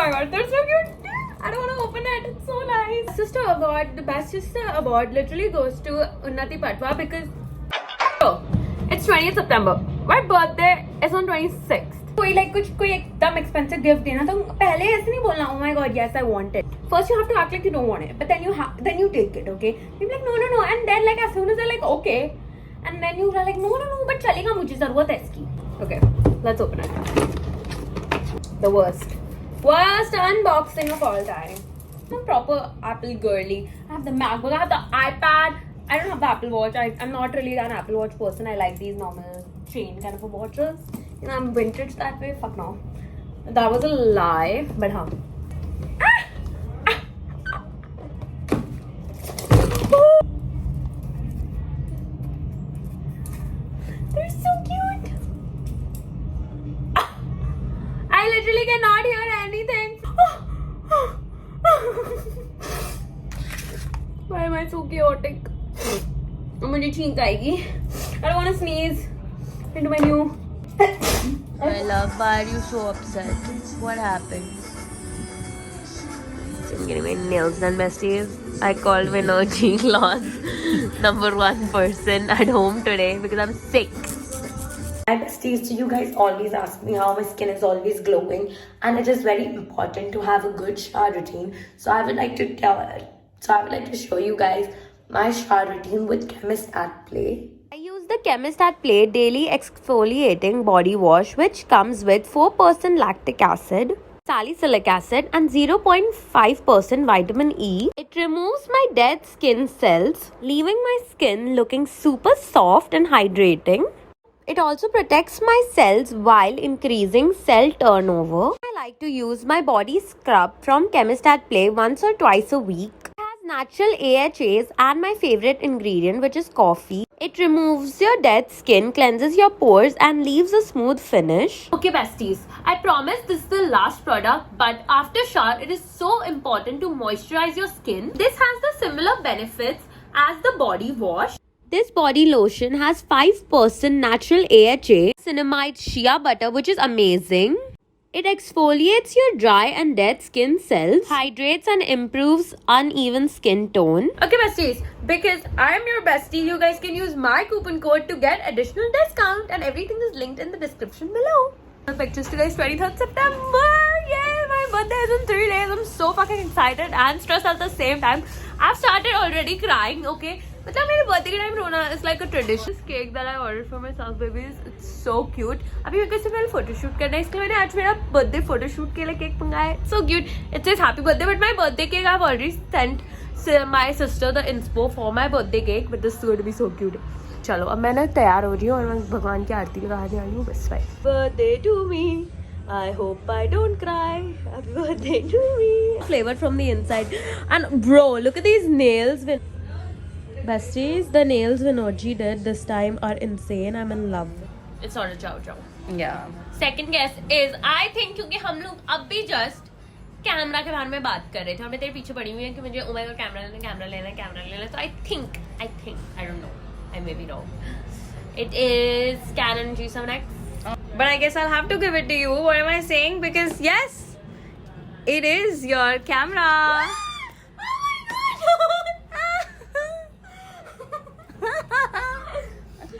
my god, they're so cute. I don't want to open it. It's so nice. Sister award, the best sister award literally goes to Untitled Patwa because it's 20th September. My birthday is on 26th. कोई like कोई एकदम expensive gift देना तो पहले ऐसे नहीं बोलना. Oh my god, yes I want it. First you have to act like you don't want it, but then you take it, okay? You're like no, and then like as soon as they're like okay, and then you're like no, but चलेगा मुझे ज़रूरत है इसकी. Okay, let's open it. The worst unboxing of all time. I'm a proper Apple girly. I have the MacBook, I have the iPad. I don't have the Apple Watch. I'm not really an Apple Watch person. I like these normal chain kind of watches. You know, I'm vintage that way. Fuck no. That was a lie. But huh. They're so cute. I literally cannot hear anything. Why am I so chaotic? मुझे छींक आएगी. I don't want to sneeze into my new. My love, why are you so upset? What happened? I'm getting my nails done, besties. I called Vinod Loss #1 person at home today because I'm sick. Hi besties, so you guys always ask me how my skin is always glowing, and it is very important to have a good shower routine. So I would like to show you guys my shower routine with Chemist at Play. I use the Chemist at Play Daily Exfoliating Body Wash, which comes with 4% lactic acid, salicylic acid, and 0.5% vitamin E. It removes my dead skin cells, leaving my skin looking super soft and hydrating. It also protects my cells while increasing cell turnover. I like to use my body scrub from Chemist at Play once or twice a week. It has natural AHAs and my favorite ingredient, which is coffee. It removes your dead skin, cleanses your pores, and leaves a smooth finish. Okay besties, I promise this is the last product, but after shower it is so important to moisturize your skin. This has the similar benefits as the body wash. This body lotion has 5% natural AHA, cinnamide shea butter, which is amazing. It exfoliates your dry and dead skin cells, hydrates and improves uneven skin tone. Okay besties, because I am your bestie, you guys can use my coupon code to get additional discount, and everything is linked in the description below. The pictures today is 23rd September. Yay, my birthday is in 3 days. I'm so fucking excited and stressed at the same time. I've started already crying, okay? मतलब मेरे birthday के time रोना is like a tradition. This cake that I ordered for myself, babies, it's so cute. अभी मेरे को इससे पहले photoshoot करना है, इसलिए मैंने आज मेरा birthday photoshoot के लिए cake मंगाया है. So cute. It says happy birthday, but my birthday cake I've already sent my sister the inspo for my birthday cake. But this is going to be so cute. चलो अब मैं ना तैयार हो रही हूँ और मैं भगवान की आरती लगाने वाली हूँ. बस भाई. Birthday to me. I hope I don't cry. Happy birthday to me. Flavor from the inside. And bro, look at these nails. Besties, the nails Vinodji did this time are insane. I'm in love. It's not a chow chow. Yeah. Second guess is I think क्योंकि हम लोग अब भी just camera के बारे में बात कर रहे थे और मैं तेरे पीछे पड़ी हुई हूँ कि मुझे oh my god कैमरा लेना. So I think I don't know. I may be wrong. It is Canon G7X. But I guess I'll have to give it to you. What am I saying? Because yes, it is your camera.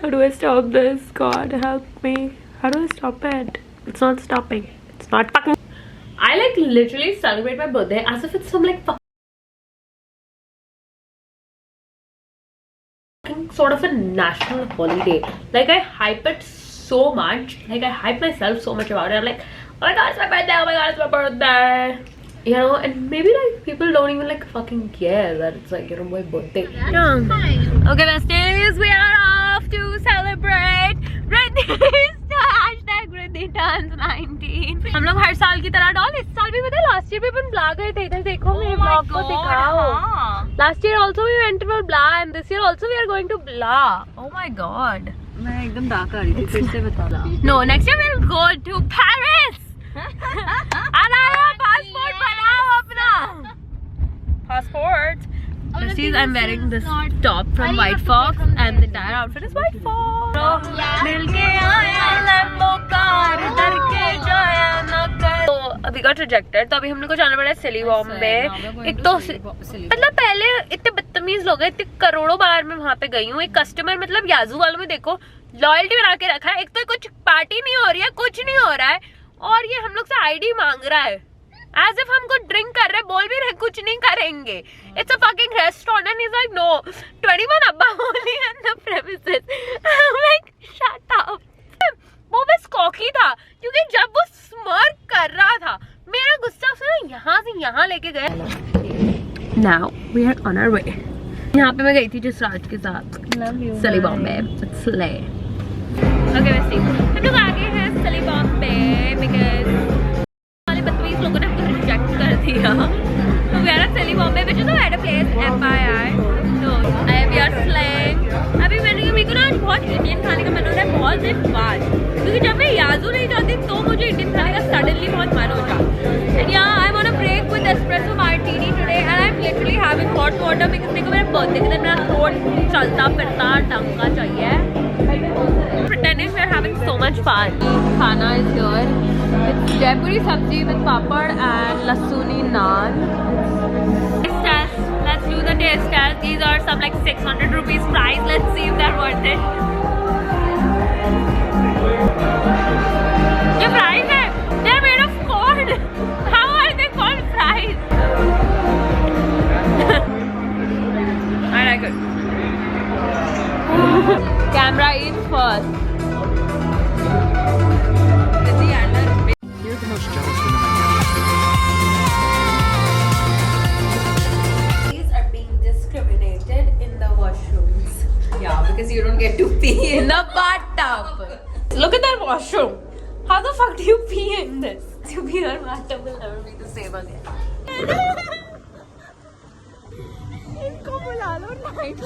How do I stop this? God help me. How do I stop it? It's not stopping. It's not fucking. I like literally celebrate my birthday as if it's some like fucking sort of a national holiday. Like I hype it so much. Like I hype myself so much about it. I'm like, oh my god, it's my birthday. Oh my god, it's my birthday. You know, and maybe like people don't even like fucking care that it's like, you know, my birthday. Yeah. Okay, besties, we are off to celebrate Riddhi's Riddhi turns 19. हम लोग हर साल की तरह doll इस साल भी पता है लास्ट ईयर भी अपन ब्ला गए थे. इधर देखो मेरे ब्लॉग को दिखाओ. Last year also we went to Bla and this year also we are going to Bla. Oh my god. मैं एकदम डाक आ रही थी फिर से बता. No, next year we'll go to Paris. अरे passport बनाओ अपना. Passport. Besties, I'm wearing this top from White Fox and the entire outfit is White Fox. मिलके आया लंबो कार डर के जाया न कर. So we got got rejected. तो अभी हम लोग को जाना पड़ा है सिली बॉम्बे. एक तो मतलब पहले इतने बदतमीज लोग हैं, इतने करोड़ों बार मैं वहाँ पे गई हूँ. एक कस्टमर मतलब याजू वालों में देखो लॉयल्टी बना के रखा है. एक तो कुछ पार्टी नहीं हो रही है, कुछ नहीं हो रहा है, और ये हम लोग से आईडी मांग रहा है as if हम कुछ ड्रिंक कर रहे हैं. बोल भी रहे कुछ नहीं करेंगे. It's a fucking restaurant and he's like no 21 abba only on the premises. I'm like shut up. वो बस कॉकी था क्योंकि जब वो स्मर्क कर रहा था मेरा गुस्सा उसने यहाँ से यहाँ लेके गया. Now we are on our way. यहाँ पे मैं गई थी जिस राज के साथ सिली Bombay. It's slay. Okay let's see. हम लोग आगे हैं सिली बॉम्बे because वाले बदतमीज लोगों ने हमको रिजेक्ट कर दिया. So we are at silly Bombay which is at a place FII. So we are slaying. अभी मेरे को ना बहुत इंडियन खाने का मन हो रहा है बहुत दिन बाद, क्योंकि जब मैं याजू नहीं जाती तो मुझे इंडियन खाने का सडनली बहुत मन होता. And yeah, I want a break with espresso martini today and I'm literally having hot water because मेरे को मेरे बर्थडे के दिन मेरा थ्रोट चलता फिरता ढंग का चाहिए. Pretending we're having so much fun. Khana is here. It's Jaipuri sabzi with papad and lasuni naan. Taste test. Let's do the taste test. These are some like 600 rupees price. Let's see if they're worth it. ये fries है. They're made of corn. How are they called fries? I like it. Camera eats first. You're the most jealous woman I know. These are being discriminated in the washrooms. Yeah, because you don't get to pee in the bathtub. Look at that washroom. How the fuck do you pee in this? To be your bathtub will never be the same again. इनको बुला लो night.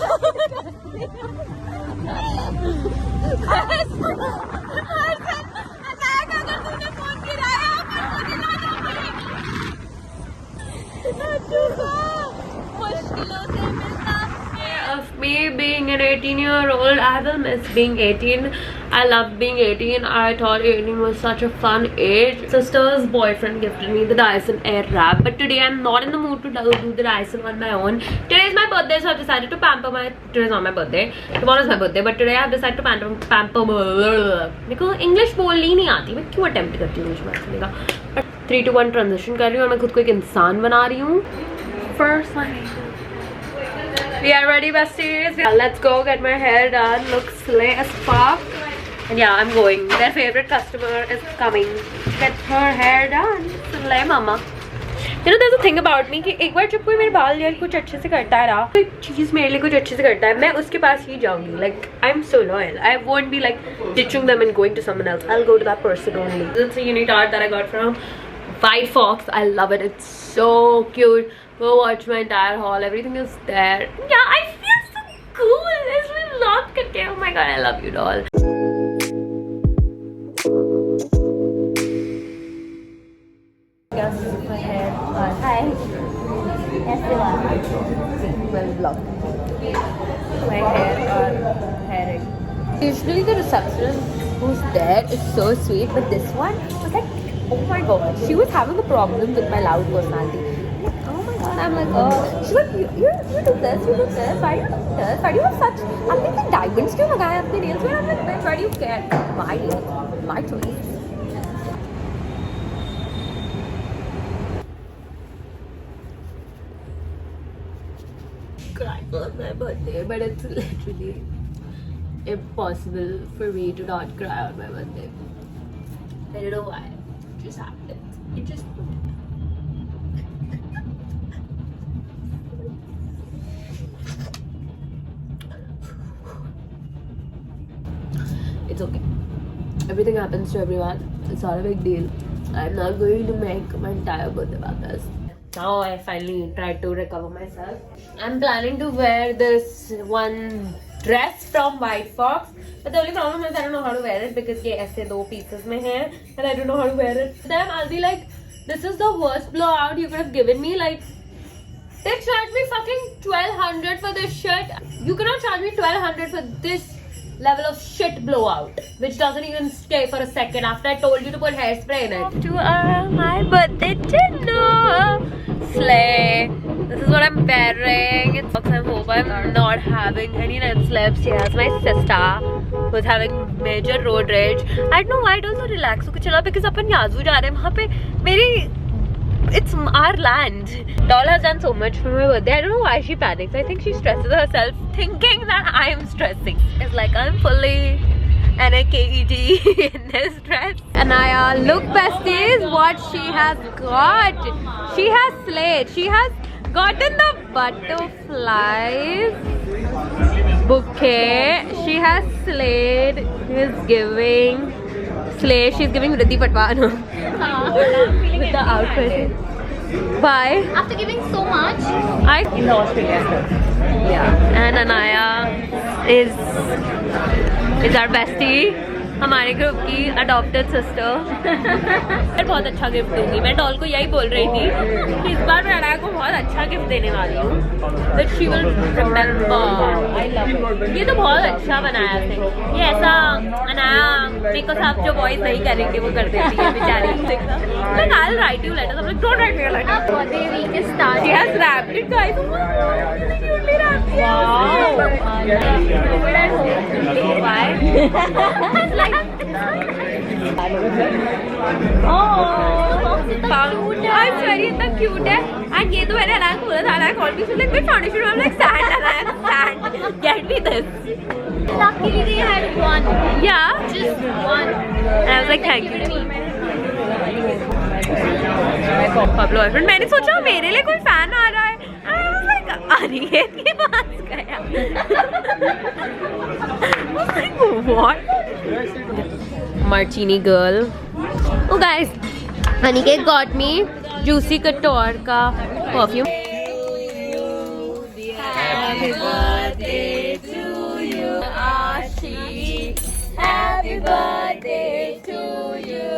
Of me being an 18-year-old, I will miss being 18. I love being 18. I thought 18 was such a fun age. Sister's boyfriend gifted me the Dyson Airwrap, but today I'm not in the mood to do the Dyson on my own. Today is my birthday, so I've decided to pamper my. Today's not my birthday. Tomorrow is my birthday, but today I've decided to pamper. मेरे को English बोलनी नहीं आती. मैं क्यों attempt करती हूँ English बोलने का? But 3 to 1 ट्रांजिशन कर रही हूँ और मैं खुद को एक इंसान बना रही हूँ. First line. We are ready, besties. Let's go get my hair done. Looks slay as fuck. And yeah, I'm going. Their favorite customer is coming. Get her hair done. Slay, mama. You know, there's a thing about me कि एक बार जब कोई मेरे बाल या कुछ अच्छे से करता है ना, कोई चीज़ मेरे लिए कुछ अच्छे से करता है, मैं उसके पास ही जाऊँगी. Like, I'm so loyal. I won't be like ditching them and going to someone else. I'll go to that person only. This is a unique art that I got from White Fox. I love it. It's so cute. Go watch my entire haul. Everything is there. Yeah, I feel so cool. This will not get. Oh my god, I love you, doll. Yes, my hair. Hi. Yes, you are. Well, vlog. My hair or hairing. Usually the receptionist who's there is so sweet, but this one was like, oh my god, she was having a problem with my loud personality. And I'm like, she's like, you do this, you do this, why do you do this, why do you have such, आपने इतने diamonds क्यों लगाए अपने nails में? I'm like, bitch, why do you care? My nails, my choice. Cry on my birthday, but it's literally impossible for me to not cry on my birthday. I don't know why, it just happens, it just it's okay. Everything happens to everyone. It's not a big deal. I'm not going to make my entire birthday about this. Now I finally tried to recover myself. I'm planning to wear this one dress from White Fox. But the only problem is I don't know how to wear it because ये ऐसे 2 pieces में है and I don't know how to wear it. Then I'll be like, this is the worst blowout you could have given me. Like, they charged me fucking 1200 for this shirt. You cannot charge me 1200 for this level of shit blowout, which doesn't even stay for a second after I told you to put hairspray in it. To my birthday dinner. Slay. This is what I'm wearing. It's I hope I'm not having any night slips. Yes, my sister was having major road rage. I don't know why I don't so relax because अपन याजू जा रहे हैं वहाँ पे मेरी. It's our land. Doll has done so much for my birthday. I don't know why she panics. I think she stresses herself thinking that I am stressing. It's like I'm fully NAKED in this dress. Anaya, look besties what she has got. She has slayed. She has gotten the butterflies bouquet. She has slayed. She's giving slay. She's giving VRIDDHI PATWA with the outfit. Why? After giving so much. In the Australia. Yeah. And Anaya is our bestie. हमारे group की adopted sister. मैं बहुत अच्छा gift दूंगी. मैं doll को यही बोल रही थी कि इस बार मैं अनाया को बहुत अच्छा गिफ्ट देने वाली हूँ. That she will remember. I love it. ये तो बहुत अच्छा बनाया थे. ये ऐसा अनाया मेरे को साथ जो बॉयज नहीं करेंगे वो कर देती है बेचारी. Like I'll write you letters. I'm like don't write me a letter. Birthday week is starting. She has wrapped it, guys. Wow. Why? I'm sorry, इतना cute है. And ये तो मैंने अनाया को बोला था. Anaya called me. She's like, "Good foundation." I'm like, "Sand, Anaya, sand. Get me this." Luckily they had one. Yeah. Just one. And I was like, "Thank you." Pablo boyfriend. मैंने सोचा मेरे लिए कोई फैन आ रहा है. I was like, अनिकेत के पास गया. I was like, what? Martini girl. Oh guys, Aniket got me Juicy Couture का perfume. Happy birthday to you, Ashi. Happy birthday to you.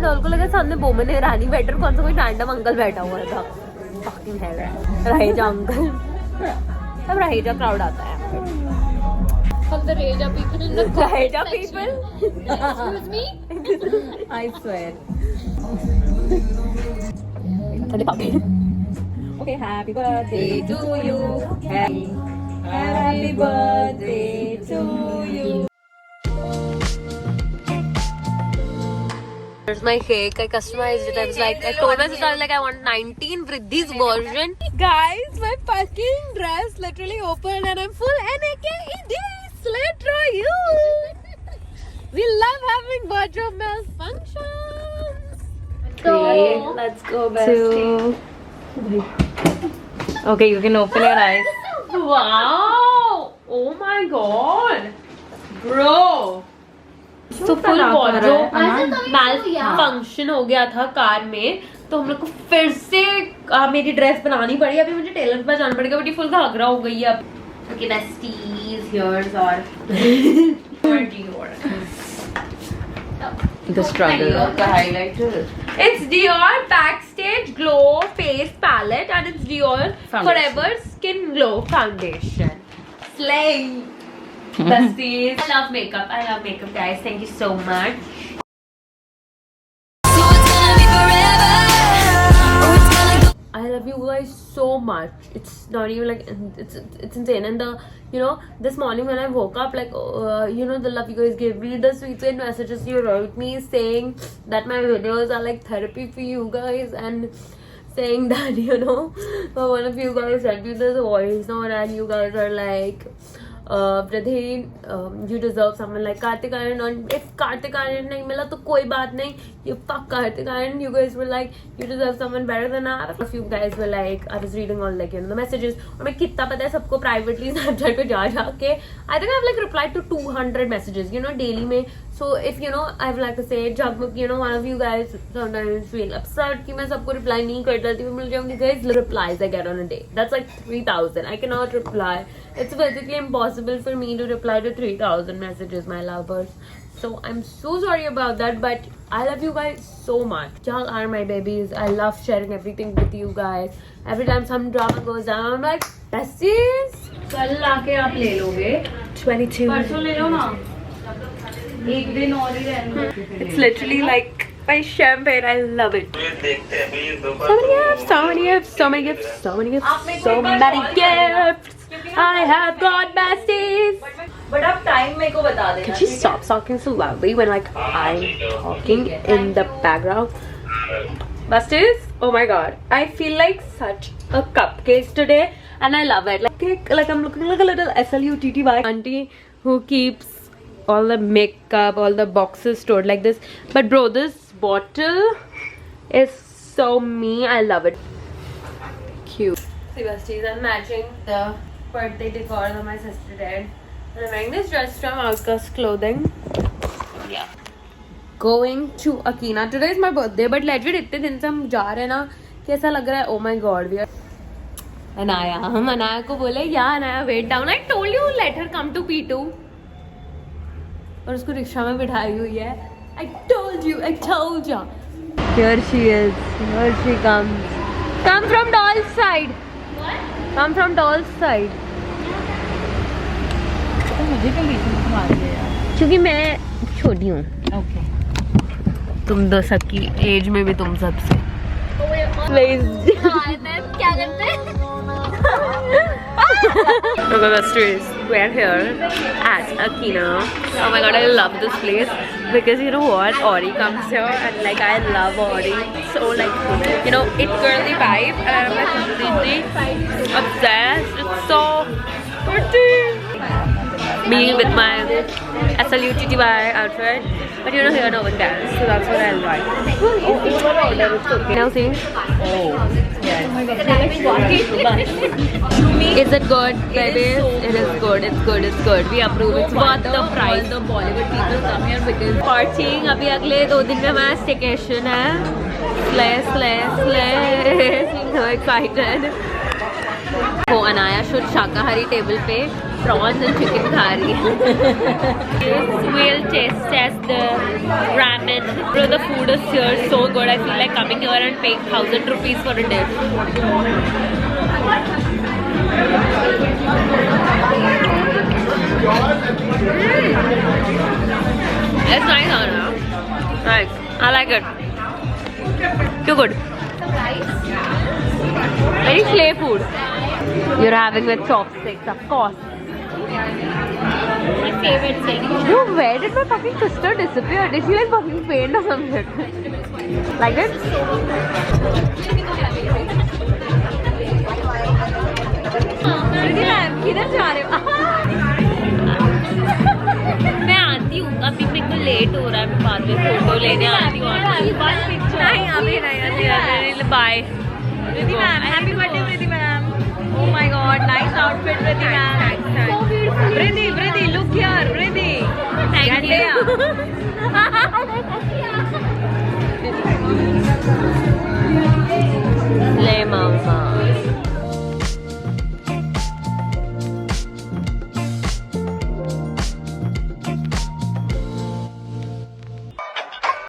Doll को लगा सामने बोमन है रानी बैठर कौन सा कोई रैंडम अंकल बैठा हुआ था. Fucking hell. रहेजा अंकल. सब रहेजा क्राउड आता है. From the Raja people in the Raja people? Excuse me? I swear. Okay, happy birthday to you. Happy birthday to you. Here's my cake. I customized it. I was like, I told my sister, I was like, I want 19 Vriddhi's version. Guys, my fucking dress literally opened and I'm full NAKED. Later you. We love having wardrobe malfunctions. Let's go, bestie. Okay, you can open your eyes. Wow! Oh my god! Bro! So full wardrobe malfunction हो गया था car में, तो हम लोग को फिर से मेरी ड्रेस बनानी पड़ी. अभी मुझे टेलर के पास जाना पड़ेगा. बट ये फुल घाघरा हो गई है अब. Okay, besties, here's our Dior. The struggle of the highlighter. It's Dior Backstage Glow Face Palette and it's Dior Forever Skin Glow Foundation. Slay! Besties. I love makeup, guys. Thank you so much. I love you guys so much. It's not even like it's insane. And this morning when I woke up, like the love you guys give me, the sweet messages you wrote me saying that my videos are like therapy for you guys, and saying that one of you guys sent me this voice note and you guys are like, Vridhi, you deserve someone like Kartik Aryan. And if Kartik Aryan nahi mila to koi baat nahi. You fuck Kartik Aryan. You guys were like, you deserve someone better than I. A few guys were like, I was reading all like the messages. और मैं कितना पता है सबको privately Snapchat पे जा के. I think I've like replied to 200 messages, daily में. So if I would like to say, जब one of you guys sometimes feel upset कि मैं सबको reply नहीं कर देती, मैं मिल जाऊँगी guys. The replies I get on a day, that's like 3,000. I cannot reply. It's physically impossible for me to reply to 3,000 messages, my lovers. So I'm so sorry about that, but I love you guys so much. Y'all are my babies. I love sharing everything with you guys. Every time some drama goes down, I'm like, besties. कल लाके आप ले लोगे 22. परसों ले लो ना एक दिन और ही रहना It's literally like my champagne. I love it. So many gifts, so many gifts, so many gifts, so many gifts, so many gifts. I have got besties. But अब time मेरे को बता देना. Can she stop talking so loudly when like I'm talking in the background? Besties, oh my god, I feel like such a cupcake today, and I love it. Like I'm looking like a little SLUTTY auntie who keeps all the makeup, all the boxes stored like this. But bro, this bottle is so me. I love it. Cute. See besties, I'm matching the birthday decor that my sister did. And I'm wearing this dress from Outcast Clothing. Yeah. Going to Akina. Today is my birthday, but legit इतने दिन से हम जा रहे हैं ना, कैसा लग रहा है? Oh my god, we are. Anaya, हम अनाया को बोले, yeah Anaya, wait down. I told you let her come to P2. और उसको रिक्शा में बिठाई हुई है. I told you. Here she is. Here she comes. Come from doll's side. What? Come from doll's side. मुझे क्यों बीच में घुमा रही है यार? क्योंकि मैं छोटी हूँ. Okay. तुम दो सबकी एज में भी तुम सबसे. क्या करते हैं Okay, besties, we're here at Akina. Oh my god, I love this place because you know what? Ori comes here and like I love Ori. So like, you know, it girly vibe and I'm like completely obsessed. It's so pretty. Me with my SLUTTY outfit. But you know here no one cares, so that's what I like. Now see? Is it good, baby? It is good. It's good. It's good. We approve. It's worth the price. The Bollywood people come here because Partying. अभी अगले 2 दिन में हमारा staycation है. Slay. So excited. वो अनाया शुद्ध शाकाहारी table पे prawns and chicken खा रही है. We'll test the ramen. Bro, the food is here so good. I feel like coming here and paying 1,000 rupees for a dish. It's nice, Anna. Nice. I like it. Too good. Very playful. You're having with chopsticks, of course. My favorite thing. Yo, where did my fucking sister disappear? Did she like fucking faint or something? Like it? किधर जा रहे हो? मैं आती हूँ. अभी मेरे को लेट हो रहा है. मैं बाद में फोटो लेने आती हूँ. नहीं अभी नहीं. Bye. Riddhi ma'am, happy birthday Riddhi ma'am. Oh my god, nice outfit Riddhi ma'am. So beautiful. Riddhi, look here, Riddhi. Thank you. Get there.